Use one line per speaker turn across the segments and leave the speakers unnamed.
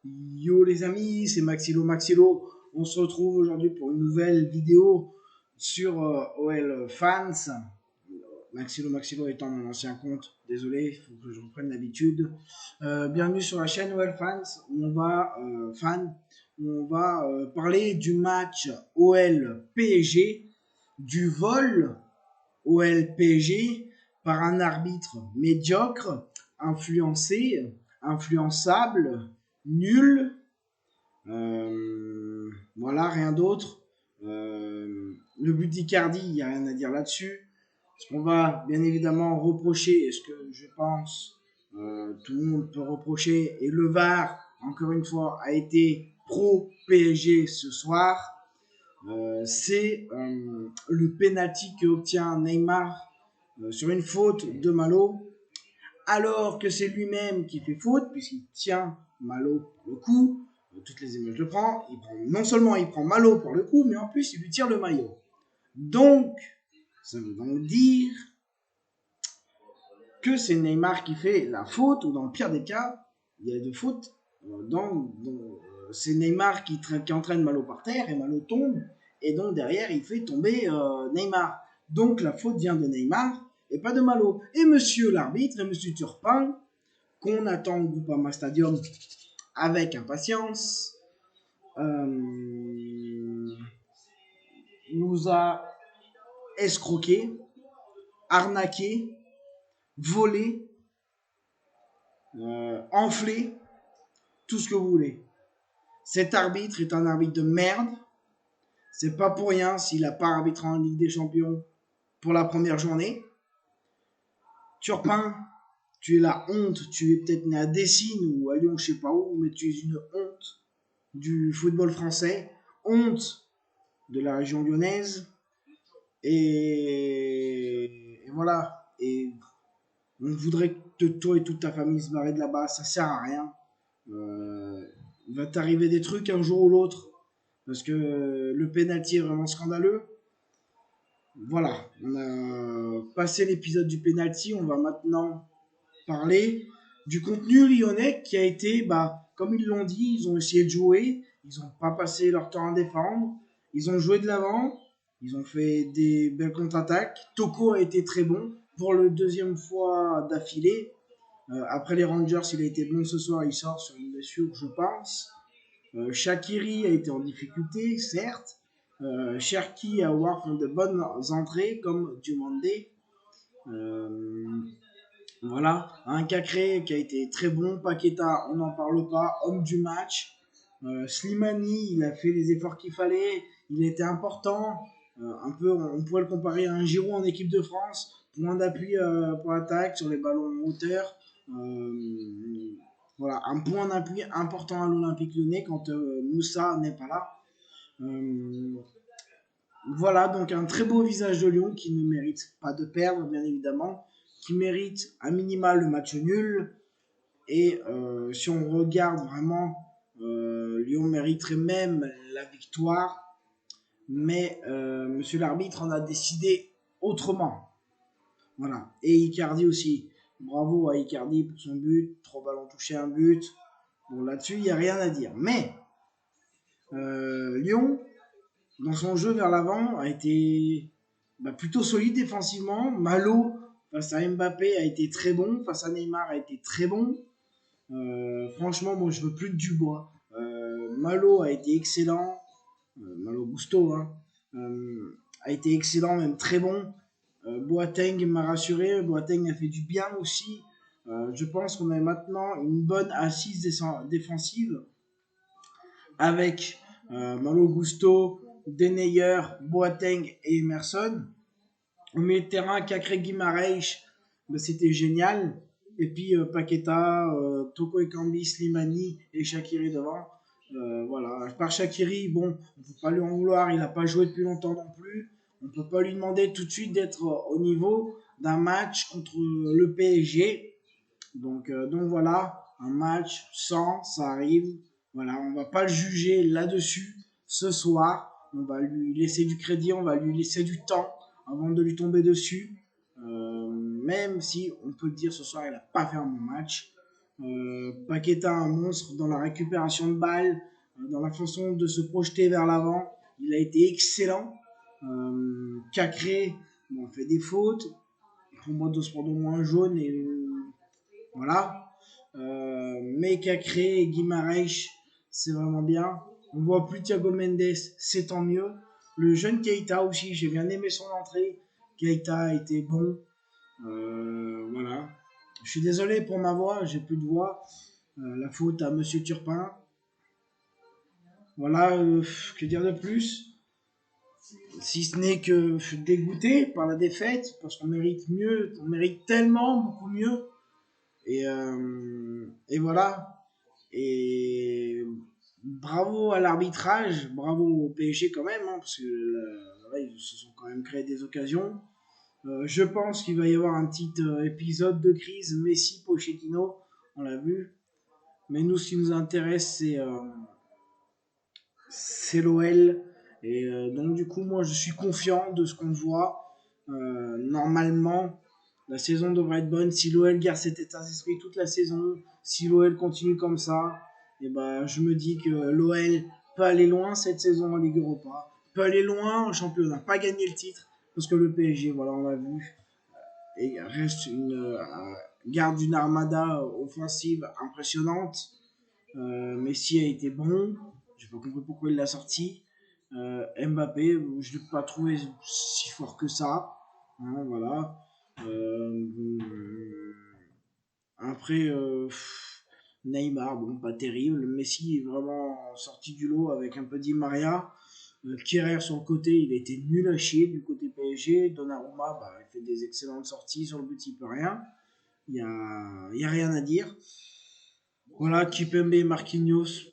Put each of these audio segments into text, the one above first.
Yo les amis, c'est Maxilo. On se retrouve aujourd'hui pour une nouvelle vidéo sur OL Fans. Maxilo étant mon ancien compte, désolé, il faut que je reprenne l'habitude. Bienvenue sur la chaîne OL Fans, où on va parler du match OL PSG, du vol OL PSG par un arbitre médiocre, influençable, nul. Voilà, rien d'autre. Le but d'Icardi, il n'y a rien à dire là-dessus. Ce qu'on va bien évidemment reprocher, et ce que je pense tout le monde peut reprocher, et le VAR, encore une fois, a été pro PSG ce soir. C'est le penalty que obtient Neymar sur une faute de Malo, alors que c'est lui-même qui fait faute, puisqu'il tient Malo pour le coup. Toutes les images le prend. Non seulement il prend Malo pour le coup, mais en plus il lui tire le maillot. Donc, ça veut donc dire que c'est Neymar qui fait la faute, ou dans le pire des cas, il y a deux fautes. C'est Neymar qui entraîne Malo par terre, et Malo tombe, et donc derrière il fait tomber Neymar. Donc la faute vient de Neymar, et pas de Malo. Et monsieur l'arbitre, et monsieur Turpin, qu'on attend au Groupama Stadium avec impatience, nous a escroqué, arnaqué, volé, enflé, tout ce que vous voulez. Cet arbitre est un arbitre de merde. C'est pas pour rien s'il n'a pas arbitré en Ligue des Champions pour la première journée. Turpin, tu es la honte. Tu es peut-être né à Dessines ou à Lyon, je sais pas où, mais tu es une honte du football français. Honte de la région lyonnaise. Et voilà. Et on voudrait que toi et toute ta famille se barrer de là-bas. Ça sert à rien. Il va t'arriver des trucs un jour ou l'autre. Parce que le penalty est vraiment scandaleux. Voilà, on a passé l'épisode du penalty, on va maintenant parler du contenu lyonnais qui a été, comme ils l'ont dit, ils ont essayé de jouer, ils n'ont pas passé leur temps à défendre, ils ont joué de l'avant, ils ont fait des belles contre-attaques. Toko a été très bon pour le deuxième fois d'affilée. Après les Rangers, il a été bon ce soir, il sort sur une blessure, je pense. Shaqiri a été en difficulté, certes. Cherki et Aouar font de bonnes entrées, comme Diomandé. Voilà. Un Cacré qui a été très bon. Paqueta, on n'en parle pas. Homme du match. Slimani, il a fait les efforts qu'il fallait. Il était important. Un peu, on pourrait le comparer à un Giroud en équipe de France. Point d'appui pour l'attaque sur les ballons en hauteur. Voilà, un point d'appui important à l'Olympique Lyonnais quand Moussa n'est pas là. Voilà, donc un très beau visage de Lyon qui ne mérite pas de perdre, bien évidemment, qui mérite à minima le match nul. Et si on regarde vraiment, Lyon mériterait même la victoire, mais monsieur l'arbitre en a décidé autrement. Voilà, et Icardi aussi. Bravo à Icardi pour son but, 3 ballons touchés, un but. Bon, là-dessus, il n'y a rien à dire. Mais Lyon, dans son jeu vers l'avant, a été plutôt solide défensivement. Malo, face à Mbappé, a été très bon. Face à Neymar, a été très bon. Franchement, moi, je veux plus de Dubois. Malo a été excellent. Malo Gusto, hein. A été excellent, même très bon. Boateng m'a rassuré. Boateng a fait du bien aussi. Je pense qu'on a maintenant une bonne assise défensive avec Malo Gusto, Deneyer, Boateng et Emerson. Au milieu de terrain, Cacré Guimaraes, c'était génial. Et puis Paqueta, Toko Ekambi, Slimani et Shaqiri devant. Voilà. Par Shaqiri, bon, on ne peut pas lui en vouloir, il n'a pas joué depuis longtemps non plus. On ne peut pas lui demander tout de suite d'être au niveau d'un match contre le PSG. Donc voilà, un match sans, ça arrive. Voilà, on va pas le juger là-dessus ce soir. On va lui laisser du crédit, on va lui laisser du temps avant de lui tomber dessus. Même si on peut le dire ce soir, il n'a pas fait un bon match. Paqueta, un monstre dans la récupération de balles, dans la façon de se projeter vers l'avant. Il a été excellent. Cacré, bon, fait des fautes. Pour moi, Dos prendre au moins un jaune et voilà. Mais Cacré et Guimaraes, c'est vraiment bien. On voit plus Thiago Mendes, c'est tant mieux. Le jeune Keita aussi, j'ai bien aimé son entrée. Keita a été bon. Voilà. Je suis désolé pour ma voix, j'ai plus de voix. La faute à Monsieur Turpin. Voilà, que dire de plus? Si ce n'est que je suis dégoûté par la défaite, parce qu'on mérite mieux, on mérite tellement, beaucoup mieux. Et voilà. Et bravo à l'arbitrage, bravo au PSG quand même, hein, parce que là, ils se sont quand même créés des occasions. Je pense qu'il va y avoir un petit épisode de crise Messi-Pochettino, on l'a vu. Mais nous, ce qui nous intéresse, c'est l'OL. Et donc, du coup, moi, je suis confiant de ce qu'on voit. Normalement, la saison devrait être bonne. Si l'OL garde cet état d'esprit toute la saison, si l'OL continue comme ça, et ben, je me dis que l'OL peut aller loin cette saison en Ligue Europa, peut aller loin en championnat, pas gagner le titre, parce que le PSG, voilà, on l'a vu, et reste garde une armada offensive impressionnante. Messi a été bon. J'ai pas compris pourquoi il l'a sorti. Mbappé, je l'ai pas trouvé si fort que ça. Hein, voilà. Après, Neymar, bon, pas terrible. Messi est vraiment sorti du lot avec un peu Di Maria. Kerrer sur le côté, il a été nul à chier du côté PSG. Donnarumma, bah, il fait des excellentes sorties. Sur le but, il peut rien. Y a rien à dire. Voilà, Kipembe et Marquinhos,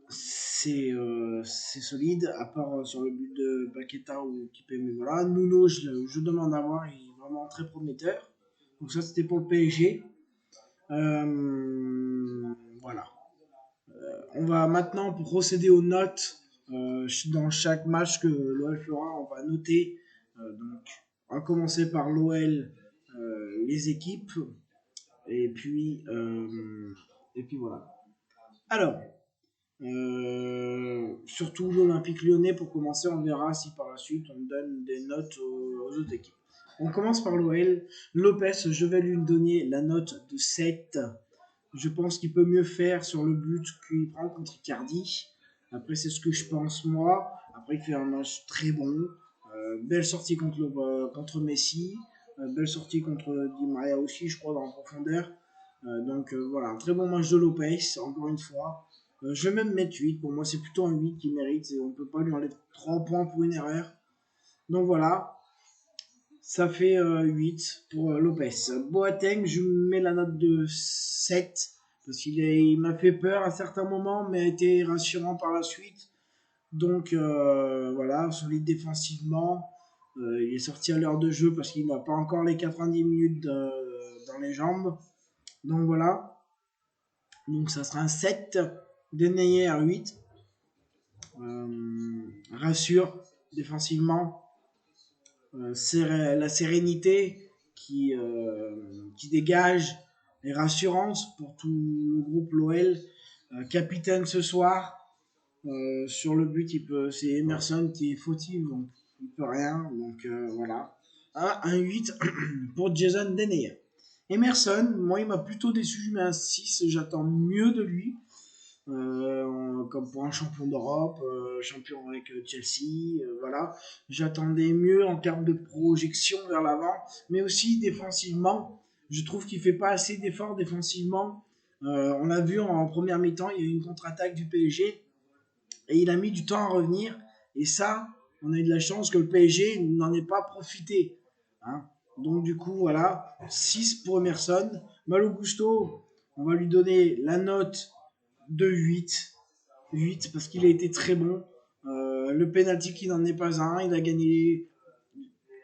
c'est solide, à part sur le but de Paqueta ou Kipembe. Voilà, Nuno, je demande à voir, il est vraiment très prometteur. Donc ça, c'était pour le PSG. Voilà. On va maintenant procéder aux notes dans chaque match que l'OL fera. On va noter. Donc, on va commencer par l'OL, les équipes, et puis voilà. Alors, surtout l'Olympique lyonnais pour commencer, on verra si par la suite on donne des notes aux autres équipes. On commence par l'OL. Lopez, je vais lui donner la note de 7. Je pense qu'il peut mieux faire sur le but qu'il prend contre Icardi. Après, c'est ce que je pense moi. Après, il fait un match très bon. Belle sortie contre Messi. Belle sortie contre Di Maria aussi, je crois, dans la profondeur. Donc voilà, un très bon match de Lopez, encore une fois. Je vais même mettre 8. Pour moi, c'est plutôt un 8 qui mérite. On ne peut pas lui enlever 3 points pour une erreur. Donc voilà, ça fait 8 pour Lopez. Boateng, je mets la note de 7 parce il m'a fait peur à certains moments, mais a été rassurant par la suite. Donc voilà, solide défensivement. Il est sorti à l'heure de jeu parce qu'il n'a pas encore les 90 minutes dans les jambes. Donc voilà. Donc ça sera un 7. Denayer à 8. Rassure défensivement. La sérénité qui dégage est rassurante pour tout le groupe l'OL. Capitaine ce soir, sur le but, c'est Emerson qui est fautif, donc il peut rien. Donc voilà. Un 8 pour Jason Denayer. Emerson, moi il m'a plutôt déçu, je mets un 6, j'attends mieux de lui. Comme pour un champion d'Europe, champion avec Chelsea, voilà. J'attendais mieux en termes de projection vers l'avant, mais aussi défensivement. Je trouve qu'il fait pas assez d'efforts défensivement. On l'a vu en première mi-temps, il y a eu une contre-attaque du PSG et il a mis du temps à revenir. Et ça, on a eu de la chance que le PSG n'en ait pas profité. Hein. Donc du coup, voilà, 6 pour Emerson. Malo Gusto, on va lui donner la note de 8. 8 parce qu'il a été très bon. Le penalty qui n'en est pas un, il a gagné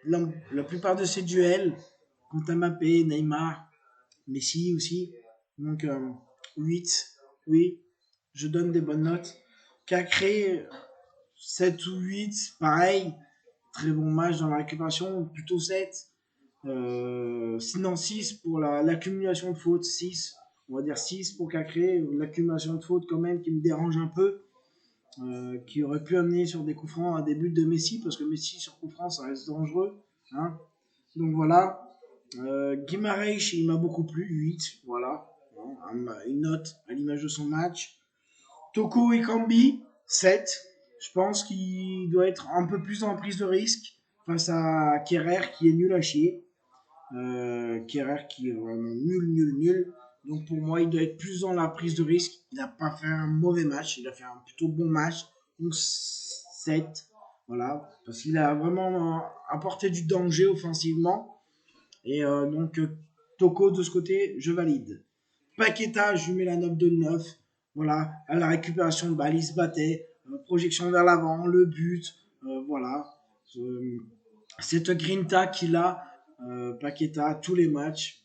la plupart de ses duels contre Mbappé, Neymar, Messi aussi. Donc 8, oui, je donne des bonnes notes. Cacré, 7 ou 8, pareil, très bon match dans la récupération, plutôt 7. Sinon 6 pour l'accumulation de fautes, 6. on va dire 6 pour Cacré, une accumulation de fautes quand même qui me dérange un peu, qui aurait pu amener sur des coups francs à des buts de Messi, parce que Messi sur coups francs ça reste dangereux. Hein. Donc voilà. Guimaraes, il m'a beaucoup plu, 8, voilà. Une note à l'image de son match. Toko Ekambi, 7. Je pense qu'il doit être un peu plus en prise de risque face à Kerrer qui est nul à chier. Kerrer qui est vraiment nul. Donc pour moi, il doit être plus dans la prise de risque. Il n'a pas fait un mauvais match, il a fait un plutôt bon match. Donc 7. Voilà, parce qu'il a vraiment apporté du danger offensivement. Et donc Toko de ce côté, je valide. Paqueta, je lui mets la note de 9. Voilà, à la récupération de balle, il se battait. Projection vers l'avant, le but. Voilà. Cette grinta qu'il a, Paqueta, tous les matchs.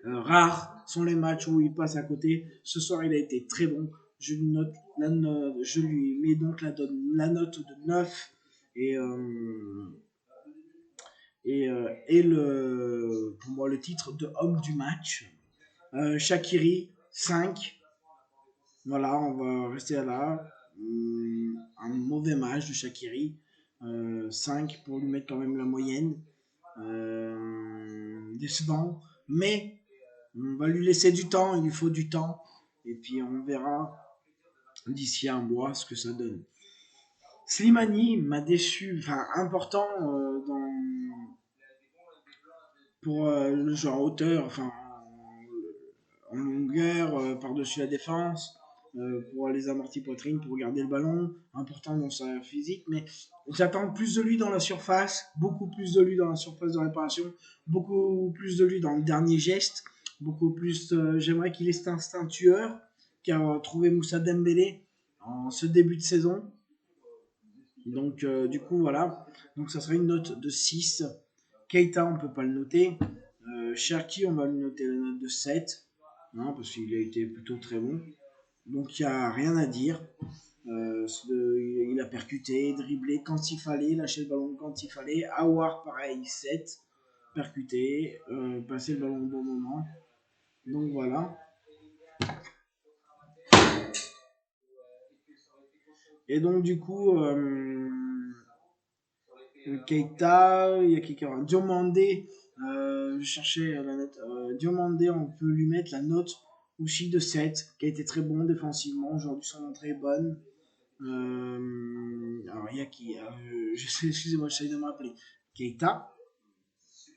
Rares sont les matchs où il passe à côté. Ce soir, il a été très bon. Je lui mets donc la note de 9. Et, pour moi, le titre de homme du match. Shaqiri, 5. Voilà, on va rester là. Un mauvais match de Shaqiri. 5 pour lui mettre quand même la moyenne. Décevant. Mais on va lui laisser du temps, il lui faut du temps. Et puis on verra d'ici un mois ce que ça donne. Slimani m'a déçu, enfin important pour le joueur hauteur, enfin en longueur, par-dessus la défense, pour les amortis poitrine, pour garder le ballon, important dans sa physique, mais j'attends plus de lui dans la surface, beaucoup plus de lui dans la surface de réparation, beaucoup plus de lui dans le dernier geste, beaucoup plus, j'aimerais qu'il ait cet instinct tueur qu'a trouvé Moussa Dembélé en ce début de saison. Donc du coup voilà, donc ça serait une note de 6. Keita on peut pas le noter. Cherki on va lui noter la note de 7. Hein, parce qu'il a été plutôt très bon. Donc il n'y a rien à dire. Il a percuté, dribblé quand il fallait, lâché le ballon quand il fallait. Awar pareil, 7. Percuté, passer le ballon au bon moment. Donc voilà. Et donc du coup, Keita, il y a quelqu'un. Diomandé, je cherchais la note. Diomandé, on peut lui mettre la note aussi de 7, qui a été très bon défensivement. Aujourd'hui, son entrée est bonne. Alors, il y a qui excusez-moi, j'essaie de me rappeler. Keita,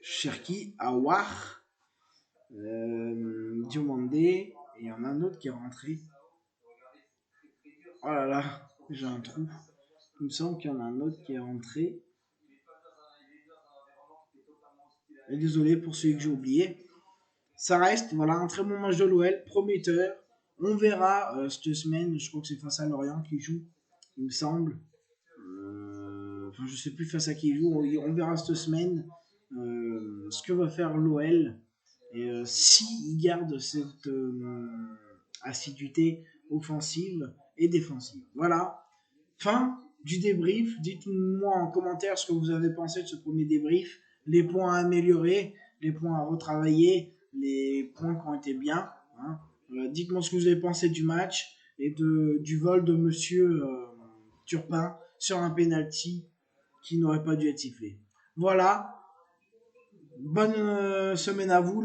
Cherki, Awar, Diomandé, et il y en a un autre qui est rentré. Oh là là, j'ai un trou. Il me semble qu'il y en a un autre qui est rentré. Et désolé pour celui que j'ai oublié. Ça reste voilà, un très bon match de l'OL, prometteur. On verra cette semaine, je crois que c'est face à Lorient qui joue, il me semble. Enfin, je sais plus face à qui il joue. On verra cette semaine ce que va faire l'OL. Et s'il garde cette assiduité offensive et défensive. Voilà. Fin du débrief. Dites-moi en commentaire ce que vous avez pensé de ce premier débrief. Les points à améliorer, les points à retravailler, les points qui ont été bien. Hein. Dites-moi ce que vous avez pensé du match et du vol de monsieur Turpin sur un penalty qui n'aurait pas dû être sifflé. Voilà. Bonne semaine à vous,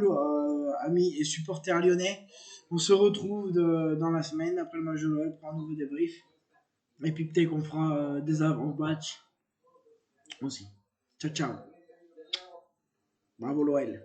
amis et supporters lyonnais. On se retrouve dans la semaine après le match de l'OL pour un nouveau débrief. Et puis peut-être qu'on fera des avant-matchs aussi. Ciao, ciao. Bravo l'OL.